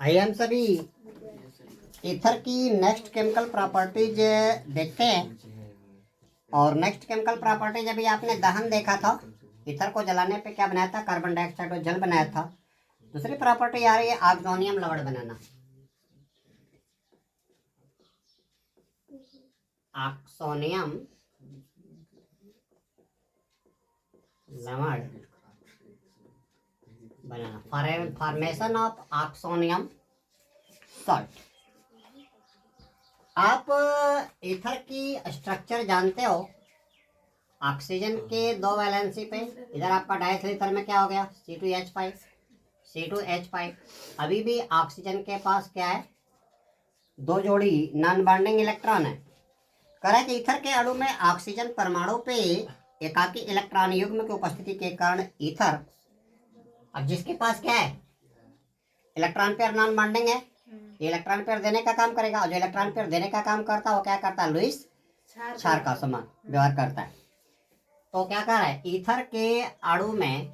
आइए हम सभी ईथर की नेक्स्ट केमिकल प्रॉपर्टीज देखते हैं। और नेक्स्ट केमिकल प्रॉपर्टीज अभी आपने दहन देखा था, ईथर को जलाने पे क्या बनाया था, कार्बन डाइऑक्साइड और जल बनाया था। दूसरी प्रॉपर्टी आ रही है ऑक्सोनियम लवण बनाना। ऑक्सोनियम लवण बनाना, फॉर्मेशन ऑफ ऑक्सोनियम सॉल्ट। आप ईथर की स्ट्रक्चर जानते हो। ऑक्सीजन के 2 वैलेंसी पे इधर आपका डाइथिल ईथर में क्या हो गया, C2H5 C2H5। अभी भी ऑक्सीजन के पास क्या है, 2 जोड़ी नॉन बॉन्डिंग इलेक्ट्रॉन है। कह कि ईथर के अणु में ऑक्सीजन परमाणु पे एकाकी इलेक्ट्रॉन युग्म की उपस्थिति के कारण ईथर, अब जिसके पास क्या है, इलेक्ट्रॉन पेयर नॉन बॉन्डिंग है, ये इलेक्ट्रॉन पेयर देने का काम करेगा। और जो इलेक्ट्रॉन पेयर देने का काम करता है वो क्या करता है, लुईस क्षार का समान व्यवहार करता है। तो क्या कर रहा है, ईथर के अणु में,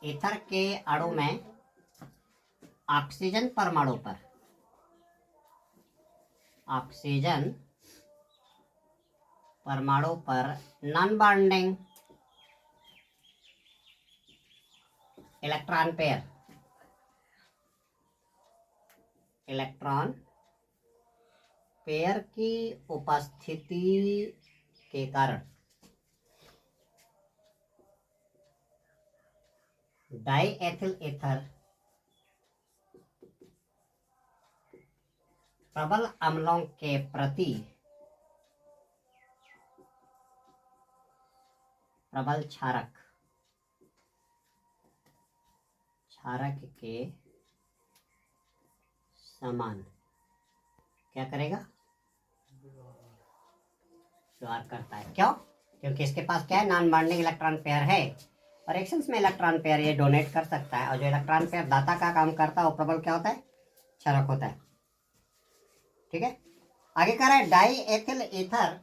ईथर के अणु में ऑक्सीजन परमाणु पर, ऑक्सीजन परमाणु पर non bonding electron pair, electron pair की उपस्थिति के कारण डाईएथिल ईथर प्रबल अम्लों के प्रति प्रबल क्षारक के समान क्या करेगा, व्यवहार करता है। क्यों? क्योंकि इसके पास क्या है, नॉन बॉन्डिंग इलेक्ट्रॉन पेयर है और रिएक्शंस में इलेक्ट्रॉन पेयर ये डोनेट कर सकता है। और जो इलेक्ट्रॉन पेयर दाता का काम करता है वो प्रबल क्या होता है, क्षारक होता है। ठीक है, आगे कह रहा है डाईएथिल ईथर,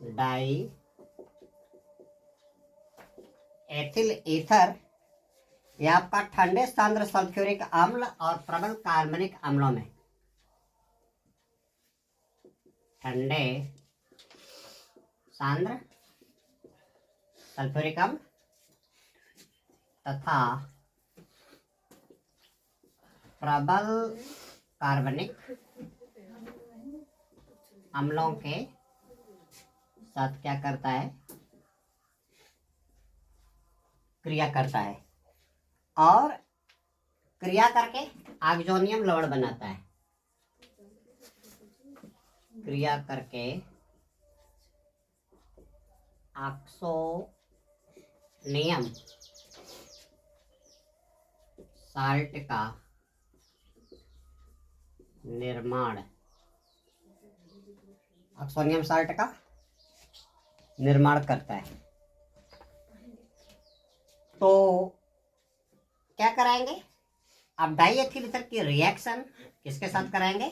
डाईएथिल ईथर ये आपका ठंडे सांद्र सल्फ्यूरिक अम्ल और प्रबल कार्बनिक अम्लों में, ठंडे सांद्र सल्फ्यूरिक अम्ल तथा प्रबल कार्बनिक अम्लों के साथ क्या करता है, क्रिया करता है और क्रिया करके ऑक्सोनियम लवण बनाता है। क्रिया करके ऑक्सोनियम साल्ट का निर्माण, ऑक्सोनियम साल्ट का निर्माण करता है। तो क्या कराएंगे, अब डाईएथिल ईथर की रिएक्शन किसके साथ कराएंगे,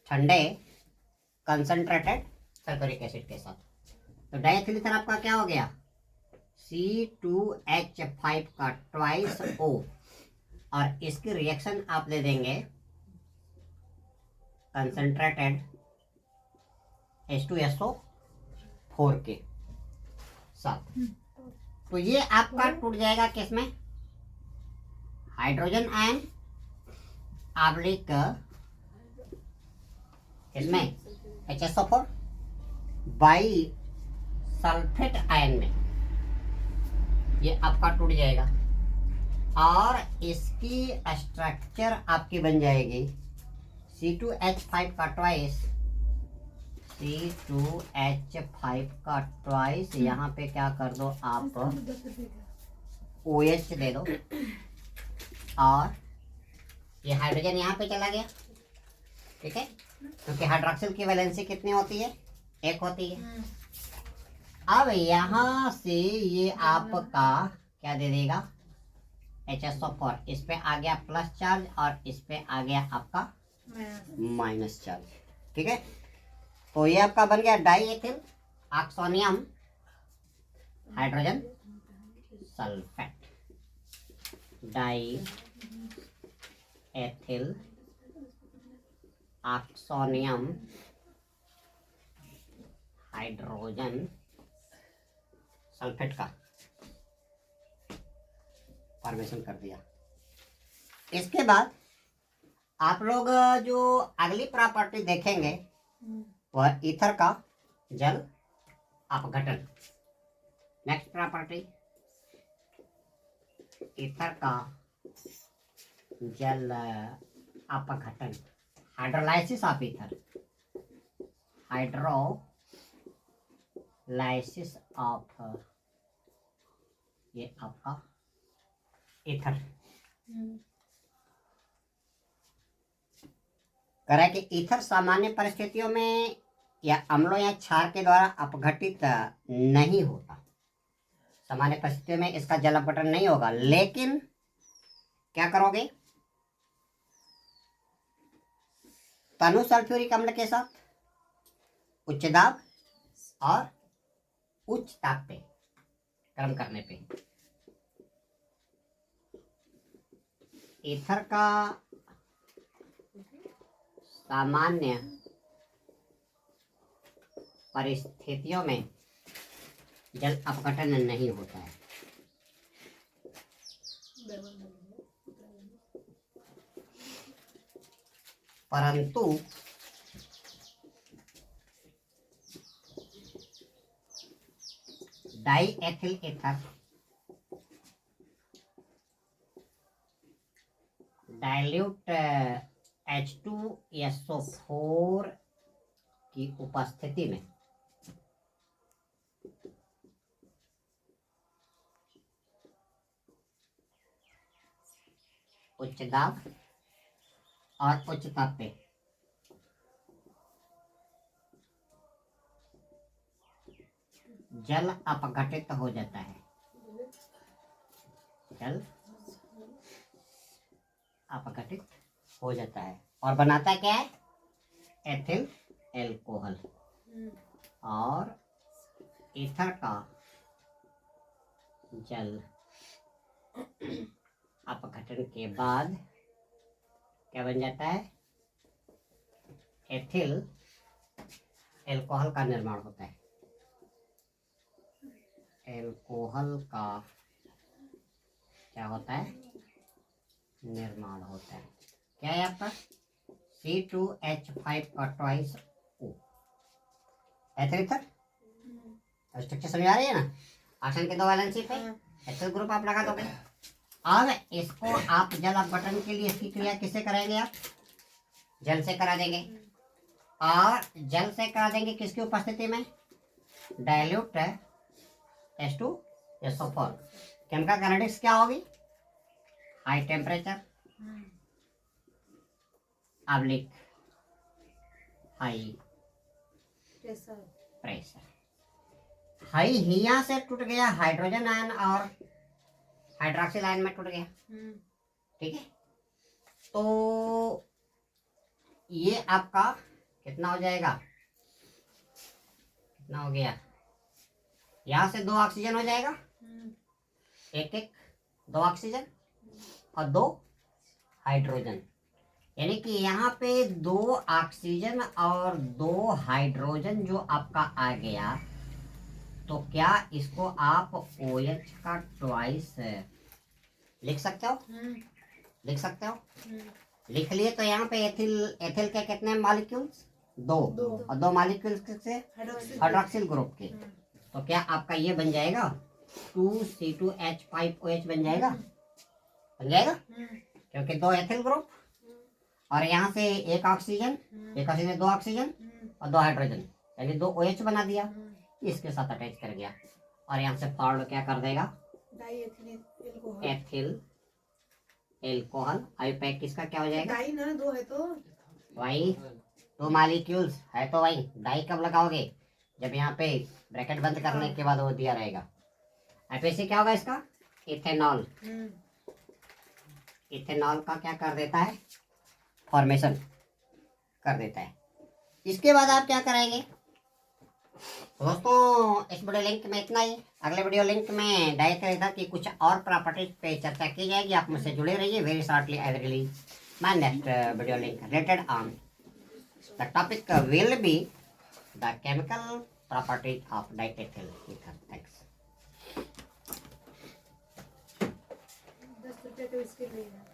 ठंडे कंसंट्रेटेड सल्फ्यूरिक एसिड के साथ। तो डाईएथिल ईथर आपका क्या हो गया, C2H5 का ट्वाइस O, और इसकी रिएक्शन आप दे देंगे कंसंट्रेटेड H2SO4 के साथ। तो ये आपका टूट जाएगा किसमें, हाइड्रोजन आयन आब्लिक इसमें HSO4 बाई सल्फेट आयन में, ये आपका टूट जाएगा और इसकी स्ट्रक्चर आपकी बन जाएगी C2H5 का ट्वाइस, C2H5 का ट्वाइस, यहाँ पे क्या कर दो आप OH दे दो और ये हाइड्रोजन यहाँ पे चला गया। ठीक है, क्योंकि हाइड्रोक्सिल की वैलेंसी कितनी होती है, 1 होती है। अब यहाँ से ये आपका क्या दे देगा, HSO4, इस पे आ गया प्लस चार्ज और इस पे आ गया आपका माइनस चार्ज। ठीक है, तो ये आपका बन गया diethyl oxonium hydrogen sulphate, die ethyl oxonium hydrogen sulphate का फॉर्मेशन कर दिया। इसके बाद आप लोग जो अगली प्रॉपर्टी देखेंगे वह ईथर का जल अपघटन। नेक्स्ट प्रॉपर्टी, ईथर का जल अपघटन, hydrolysis of ether, hydrolysis of ये आपका ईथर। करें कि ईथर सामान्य परिस्थितियों में या अम्लों या क्षार के द्वारा अपघटित नहीं होता। सामान्य परिस्थितियों में इसका जल अपघटन नहीं होगा, लेकिन क्या करोगे, तनु सल्फ्यूरिक अम्ल के साथ उच्च दाब और उच्च ताप पे गर्म करने पे ईथर का सामान्य परिस्थितियों में जल अपघटन नहीं होता है। परंतु die ethyl ether, dilute H2SO4 की उपस्थिति में उच्च दाब और उच्च ताप पे जल अपघटित हो जाता है। जल अपघटित हो जाता है और बनाता क्या है, एथिल एल्कोहल। और ईथर का जल अपघटन के बाद क्या बन जाता है, एथिल एल्कोहल का निर्माण होता है। एल्कोहल का क्या होता है, निर्माण होता है। क्या है आपका C2H5 का ट्वाइस O। एथिल स्ट्रक्चर समझ आ रही है ना, ऑक्सीजन के 2 वैलेंसी पे एथिल ग्रुप आप लगा दोगे। अब इसको आप जल अपघटन के लिए इसकी क्रिया किससे कराएंगे, आप जल से करा देंगे। और जल से करा देंगे किसकी उपस्थिति में, डाइल्यूट H2SO4। केमिकल काइनेटिक्स क्या होगी, high temperature oblique high pressure. High यहाँ से टूट गया, हाइड्रोजन आयन और हाइड्रोक्सिल आयन में टूट गया, ठीक है। तो ये आपका कितना हो जाएगा, कितना हो गया, यहाँ से 2 ऑक्सीजन हो जाएगा, एक एक 2 ऑक्सीजन और 2 हाइड्रोजन, यानी कि यहाँ पे 2 ऑक्सीजन और 2 हाइड्रोजन जो आपका आ गया। तो क्या इसको आप OH का ट्वाइस लिख सकते हो, लिख सकते हो। लिख लिए तो यहाँ पे एथिल के कितने मॉलिक्यूल्स, 2 और 2 मॉलिक्यूल्स से हाइड्रोक्सिल ग्रुप के। तो क्या आपका ये बन जाएगा 2C2H5OH बन जाएगा, बन जाएगा, क्योंकि 2 एथिल ग्रुप और यहाँ से एक ऑक्सीजन, एक ऑक्सीजन 2 ऑक्सीजन और 2 हाइड्रोजन, यानी 2 OH बना दिया, इसके साथ अटैच कर गया। और यहाँ से फॉर्म क्या कर देगा, एथिल एल्कोहल। आई पैक किसका क्या हो जाएगा, डाई ना, 2 है तो वही 2 मॉलिक्यूल्स है तो वही डाई कब लगाओगे, जब यहाँ पे ब्रैकेट बंद करने के बाद वो दिया रहेगा। ऐसे क्या होगा इसका, इथेनॉल। इथेनॉल का क्या कर देता है, फॉर्मेशन कर देता है। इसके बाद आप क्या करेंगे, तो दोस्तों इस वीडियो लिंक में इतना ही। अगले वीडियो लिंक में डायरेक्ट ईथर की कुछ और प्रॉपर्टीज पे चर्चा की जाएगी। आप मुझसे जुड़े रहिए। Very shortly I will release my next video link related on the topic will be the chemical properties of diethyl ether. Thanks. 10 रुपये का बिस्किट लेना।